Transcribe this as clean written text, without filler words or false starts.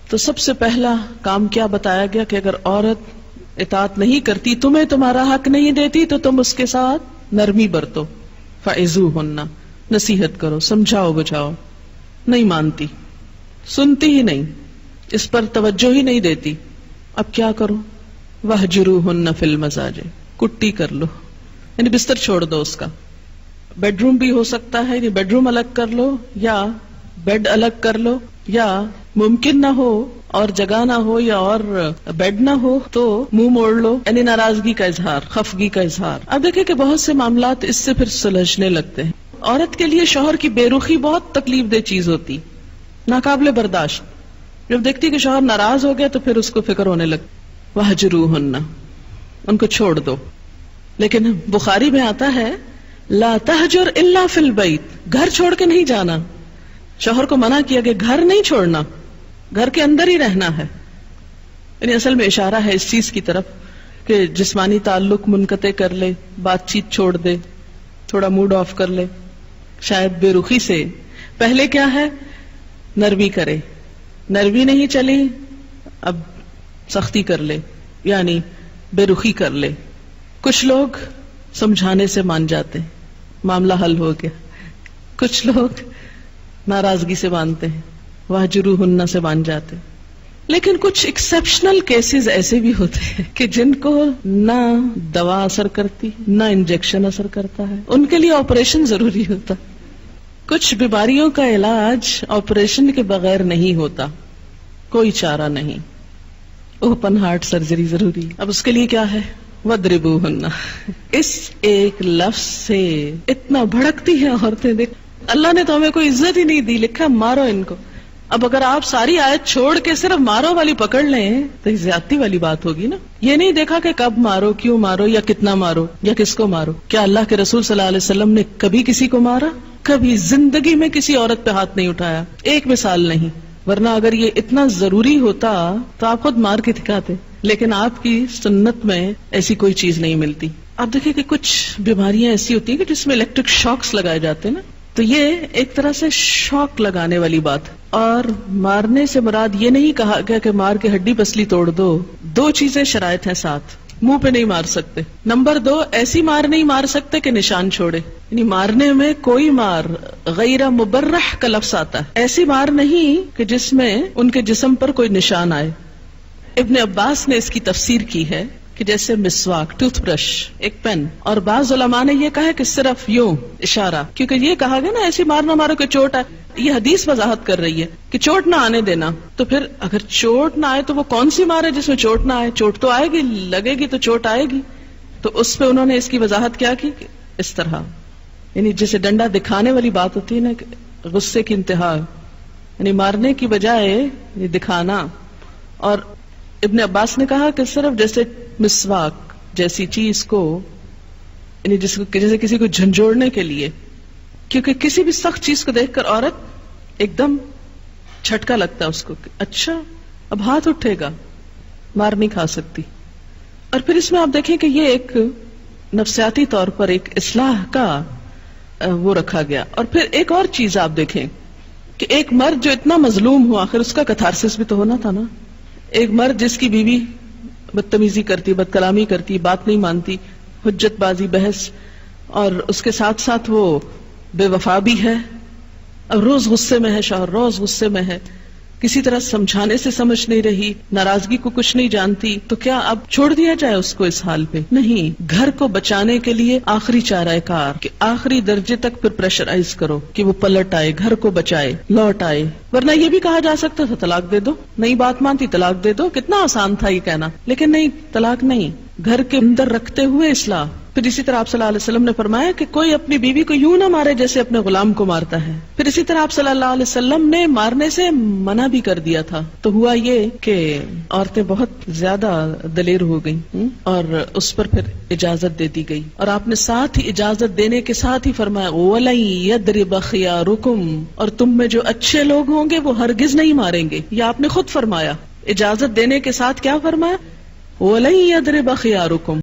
تو سب سے پہلا کام کیا بتایا گیا کہ اگر عورت اطاعت نہیں کرتی، تمہیں تمہارا حق نہیں دیتی، تو تم اس کے ساتھ نرمی برتو. فَعِظُوهُنَّ، نصیحت کرو، سمجھاؤ بجھاؤ. نہیں مانتی، سنتی ہی نہیں، اس پر توجہ ہی نہیں دیتی. اب کیا کرو؟ وَهْجُرُوهُنَّ فِي الْمَضَاجِعِ، کٹی کر لو، یعنی بستر چھوڑ دو اس کا. بیڈ روم بھی ہو سکتا ہے، یعنی بیڈ روم الگ کر لو یا بیڈ الگ کر لو، یا ممکن نہ ہو اور جگہ نہ ہو یا اور بیڈ نہ ہو تو منہ موڑ لو، یعنی ناراضگی کا اظہار، خفگی کا اظہار. اب دیکھیں کہ بہت سے معاملات اس سے پھر سلجھنے لگتے ہیں. عورت کے لیے شوہر کی بے رخی بہت تکلیف دہ چیز ہوتی، ناقابل برداشت. جب دیکھتی کہ شوہر ناراض ہو گیا تو پھر اس کو فکر ہونے لگتی. وَهْجُرُوهُنَّ، ان کو چھوڑ دو. لیکن بخاری میں آتا ہے لا تہجر الا فی البیت، گھر چھوڑ کے نہیں جانا. شوہر کو منع کیا کہ گھر نہیں چھوڑنا، گھر کے اندر ہی رہنا ہے. یعنی اصل میں اشارہ ہے اس چیز کی طرف کہ جسمانی تعلق منقطع کر لے، بات چیت چھوڑ دے، تھوڑا موڈ آف کر لے، شاید بے رخی سے. پہلے کیا ہے؟ نرمی کرے، نرمی نہیں چلی اب سختی کر لے، یعنی بے رخی کر لے. کچھ لوگ سمجھانے سے مان جاتے ہیں، معاملہ حل ہو گیا. کچھ لوگ ناراضگی سے مانتے ہیں، واہجروہن سے مان جاتے ہیں. لیکن کچھ ایکسپشنل کیسز ایسے بھی ہوتے ہیں کہ جن کو نہ دوا اثر کرتی نہ انجیکشن اثر کرتا ہے، ان کے لیے آپریشن ضروری ہوتا. کچھ بیماریوں کا علاج آپریشن کے بغیر نہیں ہوتا، کوئی چارہ نہیں، اوپن ہارٹ سرجری ضروری. اب اس کے لیے کیا ہے؟ وَضْرِبُوهُنَّ. اس ایک لفظ سے اتنا بھڑکتی ہیں عورتیں. دیکھ، اللہ نے تو ہمیں کوئی عزت ہی نہیں دی، لکھا مارو ان کو. اب اگر آپ ساری آیت چھوڑ کے صرف مارو والی پکڑ لیں تو زیادتی والی بات ہوگی نا. یہ نہیں دیکھا کہ کب مارو، کیوں مارو، یا کتنا مارو، یا کس کو مارو. کیا اللہ کے رسول صلی اللہ علیہ وسلم نے کبھی کسی کو مارا؟ کبھی زندگی میں کسی عورت پہ ہاتھ نہیں اٹھایا، ایک مثال نہیں. ورنہ اگر یہ اتنا ضروری ہوتا تو آپ خود مار کے دکھاتے. لیکن آپ کی سنت میں ایسی کوئی چیز نہیں ملتی. آپ دیکھیں کہ کچھ بیماریاں ایسی ہوتی ہیں کہ جس میں الیکٹرک شاکس لگائے جاتے ہیں نا، تو یہ ایک طرح سے شاک لگانے والی بات. اور مارنے سے مراد یہ نہیں کہا گیا کہ مار کے ہڈی پسلی توڑ دو. دو چیزیں شرائط ہیں ساتھ. منہ پہ نہیں مار سکتے. نمبر 2، ایسی مار نہیں مار سکتے کہ نشان چھوڑے. یعنی مارنے میں کوئی مار غیر مبرح کا لفظ آتا ہے، ایسی مار نہیں کہ جس میں ان کے جسم پر کوئی نشان آئے. ابن عباس نے اس کی تفسیر کی ہے کہ جیسے مسواک، ٹوتھ برش، ایک پین. اور بعض علماء نے یہ کہا کہ صرف یوں اشارہ، کیونکہ یہ کہا گیا نا ایسی مار نہ مارو کہ چوٹ آئے. یہ حدیث وضاحت کر رہی ہے کہ چوٹ نہ آنے دینا. تو پھر اگر چوٹ نہ آئے تو وہ کون سی مار ہے جس میں چوٹ نہ آئے؟ چوٹ تو آئے گی، لگے گی تو چوٹ آئے گی. تو اس پہ انہوں نے اس کی وضاحت کیا کی کہ اس طرح، یعنی جسے ڈنڈا دکھانے والی بات ہوتی ہے نا، غصے کی انتہا، یعنی مارنے کی بجائے یہ دکھانا. اور ابن عباس نے کہا کہ صرف جیسے مسواک جیسی چیز کو، یعنی جیسے کسی کو جھنجھوڑنے کے لیے، کیونکہ کسی بھی سخت چیز کو دیکھ کر عورت ایک دم جھٹکا لگتا ہے اس کو کہ اچھا اب ہاتھ اٹھے گا، مار نہیں کھا سکتی. اور پھر اس میں آپ دیکھیں کہ یہ ایک نفسیاتی طور پر ایک اصلاح کا وہ رکھا گیا. اور پھر ایک اور چیز آپ دیکھیں کہ ایک مرد جو اتنا مظلوم ہوا، آخر اس کا کتھارسس بھی تو ہونا تھا نا. ایک مرد جس کی بیوی بدتمیزی کرتی، بد کلامی کرتی، بات نہیں مانتی، حجت بازی، بحث، اور اس کے ساتھ ساتھ وہ بے وفا بھی ہے. اب روز غصے میں ہے، شوہر روز غصے میں ہے، کسی طرح سمجھانے سے سمجھ نہیں رہی، ناراضگی کو کچھ نہیں جانتی. تو کیا اب چھوڑ دیا جائے اس کو اس حال پہ؟ نہیں. گھر کو بچانے کے لیے آخری چارہ کار کہ آخری درجے تک پھر پریشرائز کرو کہ وہ پلٹ آئے، گھر کو بچائے، لوٹ آئے. ورنہ یہ بھی کہا جا سکتا تھا طلاق دے دو، نہیں بات مانتی طلاق دے دو. کتنا آسان تھا یہ کہنا. لیکن نہیں، طلاق نہیں، گھر کے اندر رکھتے ہوئے اصلاح. پھر اسی طرح آپ صلی اللہ علیہ وسلم نے فرمایا کہ کوئی اپنی بیوی کو یوں نہ مارے جیسے اپنے غلام کو مارتا ہے. پھر اسی طرح آپ صلی اللہ علیہ وسلم نے مارنے سے منع بھی کر دیا تھا. تو ہوا یہ کہ عورتیں بہت زیادہ دلیر ہو گئیں اور اس پر پھر اجازت دے دی گئی. اور آپ نے ساتھ ہی اجازت دینے کے ساتھ ہی فرمایا وَلَن يَضْرِبَ خِيَارُكُمْ، اور تم میں جو اچھے لوگ ہوں گے وہ ہرگز نہیں ماریں گے. یہ آپ نے خود فرمایا. اجازت دینے کے ساتھ کیا فرمایا؟ وَلَن يَضْرِبَ خِيَارُكُمْ.